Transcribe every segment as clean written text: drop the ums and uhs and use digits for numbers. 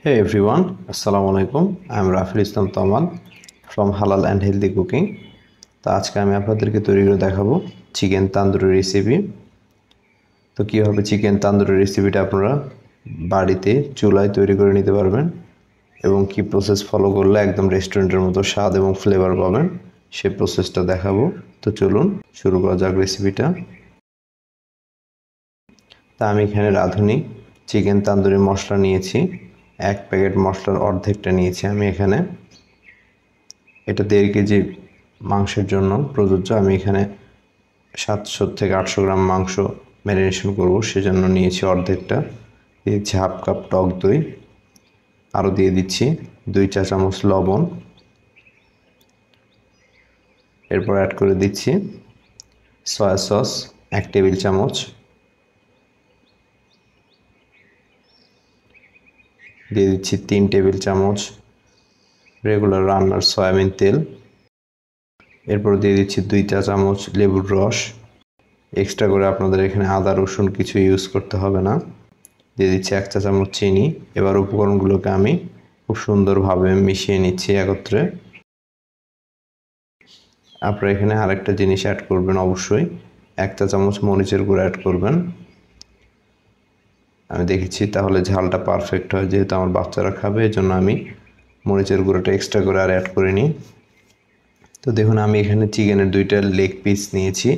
Hey everyone, Assalamu alaikum. I am Rafil Islam Tamal from Halal and Healthy Cooking. তো আজকে আমি আপনাদেরকে তৈরি করে দেখাবো চিকেন তান্দুরি রেসিপি। তো কীভাবে চিকেন তান্দুরি রেসিপিটা আপনারা বাড়িতে চুলায় তৈরি করে নিতে পারবেন এবং কি প্রসেস ফলো করলে একদম রেস্টুরেন্টের মতো স্বাদ এবং ফ্লেভার পাবেন সেই প্রসেসটা দেখাবো। তো চলুন শুরু করা যাক রেসিপিটা। তা আমি এখানে রাঁধুনি চিকেন তান্দুরি মশলা নিয়েছি, 1 প্যাকেট মশলার অর্ধেকটা নিয়েছি আমি এখানে। এটা 1.5 কেজি মাংসের জন্য প্রযোজ্য। আমি এখানে 700 থেকে 800 গ্রাম মাংস ম্যারিনেশন করব, সেজন্য নিয়েছি অর্ধেকটা। দিয়েছি হাফ কাপ টক দই, আরও দিয়ে দিচ্ছি 2 চা চামচ লবণ। এরপর অ্যাড করে দিচ্ছি সয়া সস 1 টেবিল চামচ, দিয়ে দিচ্ছি 3 টেবিল চামচ রেগুলার রান্নার সয়াবিন তেল। এরপর দিয়ে দিচ্ছি 2 চা চামচ লেবুর রস। এক্সট্রা করে আপনাদের এখানে আদা রসুন কিছু ইউজ করতে হবে না। দিয়ে দিচ্ছি 1 চা চামচ চিনি। এবার উপকরণগুলোকে আমি খুব সুন্দরভাবে মিশিয়ে নিচ্ছি একত্রে। আপনারা এখানে আরেকটা জিনিস অ্যাড করবেন, অবশ্যই 1 চা চামচ মরিচের গুঁড়ো অ্যাড করবেন। আমি দেখেছি তাহলে ঝালটা পারফেক্ট হয়, যেহেতু আমার বাচ্চারা খাবে এজন্য আমি মরিচের গুঁড়োটা এক্সট্রা করে আর অ্যাড করিনি। তো দেখুন আমি এখানে চিকেনের 2টা লেগ পিস নিয়েছি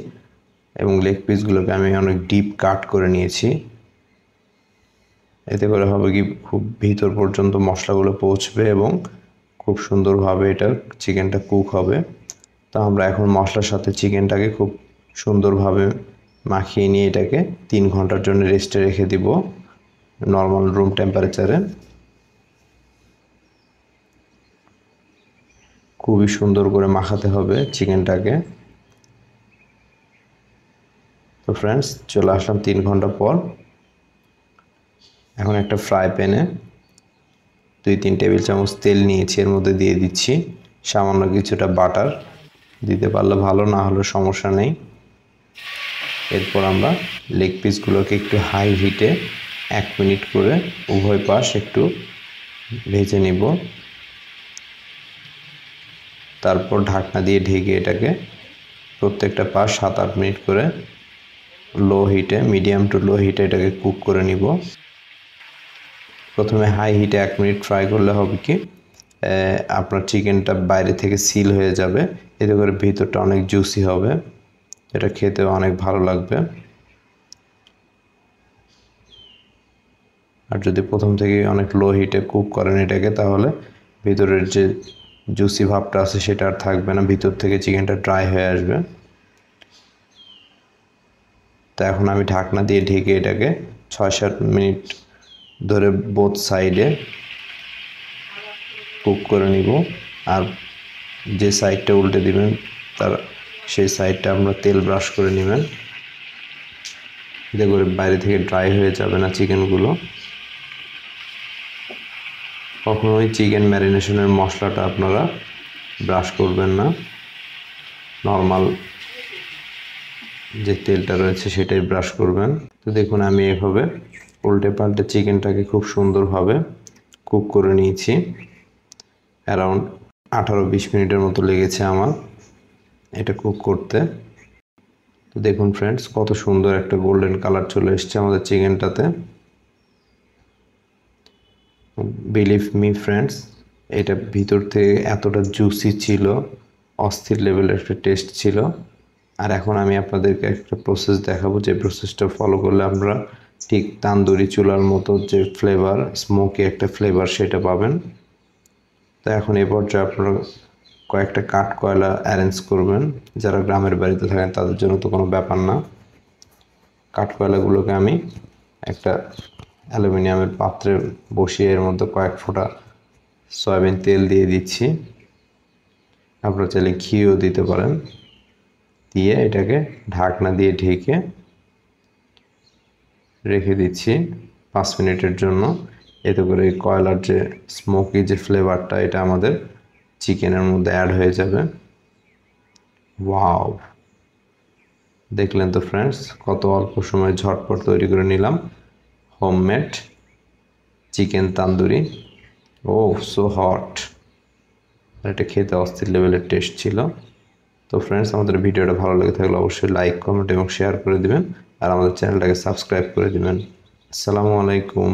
এবং লেগ পিসগুলোকে আমি অনেক ডিপ কাট করে নিয়েছি। এতে করে হবে কি, খুব ভিতর পর্যন্ত মশলাগুলো পৌঁছবে এবং খুব সুন্দরভাবে এটা চিকেনটা কুক হবে। তো আমরা এখন মশলার সাথে চিকেনটাকে খুব সুন্দরভাবে মাখিয়ে নিয়ে এটাকে 3 ঘন্টার জন্য রেস্টে রেখে দিব নর্মাল রুম টেম্পারেচারে। খুবই সুন্দর করে মাখাতে হবে চিকেনটাকে। তো ফ্রেন্ডস, চলে আসলাম 3 ঘন্টা পর। এখন একটা ফ্রাই প্যানে 2-3 টেবিল চামচ তেল নিয়েছি, এর মধ্যে দিয়ে দিচ্ছি সামান্য কিছুটা বাটার। দিতে পারলে ভালো, না হলে সমস্যা নেই। এরপর আমরা লেগ পিসগুলোকে একটু হাই হিটে 1 মিনিট করে উভয় পাশ একটু ভেজে নিব। তারপর ঢাকনা দিয়ে ঢেকে এটাকে প্রত্যেকটা পাশ 7-8 মিনিট করে লো হিটে, মিডিয়াম টু লো হিটে এটাকে কুক করে নিব। প্রথমে হাই হিটে 1 মিনিট ফ্রাই করলে হবে কি, আপনার চিকেনটা বাইরে থেকে সিল হয়ে যাবে, এতে করে ভিতরটা অনেক জুসি হবে, এটা খেতেও অনেক ভালো লাগবে। আর যদি প্রথম থেকে অনেক লো হিটে কুক করেন এটাকে, তাহলে ভিতরের যে জুসি ভাবটা আছে সেটা আর থাকবে না, ভিতর থেকে চিকেনটা ড্রাই হয়ে আসবে। তো এখন আমি ঢাকনা দিয়ে ঢেকে এটাকে 6-7 মিনিট ধরে বোথ সাইডে কুক করে নিব। আর যে সাইডটা উল্টে দিবেন তার সেই সাইডটা আপনারা তেল ব্রাশ করে নেবেন, এতে করে বাইরে থেকে ড্রাই হয়ে যাবে না চিকেনগুলো। কখনোই চিকেন ম্যারিনেশনের মশলাটা আপনারা ব্রাশ করবেন না, নর্মাল যে তেলটা রয়েছে সেটাই ব্রাশ করবেন। তো দেখুন আমি এভাবে উল্টে পাল্টে চিকেনটাকে খুব সুন্দরভাবে কুক করে নিয়েছি। অ্যারাউন্ড 18-20 মিনিটের মতো লেগেছে আমার এটা কুক করতে। তো দেখুন ফ্রেন্ডস, কত সুন্দর একটা গোল্ডেন কালার চলে এসেছে আমাদের চিকেনটাতে। বিলিভ মি ফ্রেন্ডস, এটা ভিতর থেকে এতটা জুসি ছিল, অস্থির লেভেলের একটা টেস্ট ছিল। আর এখন আমি আপনাদেরকে একটা প্রসেস দেখাবো, যে প্রসেসটা ফলো করলে আমরা ঠিক তান্দুরি চুলার মতো যে ফ্লেভার, স্মোকি একটা ফ্লেভার সেটা পাবেন। তো এখন এই পর্যায়ে আপনারা কয়েকটা কাঠ কয়লা অ্যারেঞ্জ করবেন। যারা গ্রামের বাড়িতে থাকেন তাদের জন্য তো কোনো ব্যাপার না। কাঠ কয়লাগুলোকে আমি একটা অ্যালুমিনিয়ামের পাত্রে বসিয়ে এর মধ্যে কয়েক ফোঁটা সয়াবিন তেল দিয়ে দিচ্ছি। আপনারা চাইলে ঘিও দিতে পারেন। দিয়ে এটাকে ঢাকনা দিয়ে ঢেকে রেখে দিচ্ছি 5 মিনিটের জন্য। এতে করে এই কয়লার যে স্মোকি যে ফ্লেভারটা, এটা আমাদের চিকেনের মধ্যে অ্যাড হয়ে যাবে। ওয়াও, দেখলেন তো ফ্রেন্ডস, কত অল্প সময়ে ঝটপট তৈরি করে নিলাম হোমমেড চিকেন তান্দুরি। ও সো হট, এটা খেতে অস্থির লেভেলের টেস্ট ছিল। তো ফ্রেন্ডস, আমাদের ভিডিওটা ভালো লেগে থাকলে অবশ্যই লাইক, কমেন্ট এবং শেয়ার করে দিবেন, আর আমাদের চ্যানেলটাকে সাবস্ক্রাইব করে দিবেন। আসসালামু আলাইকুম।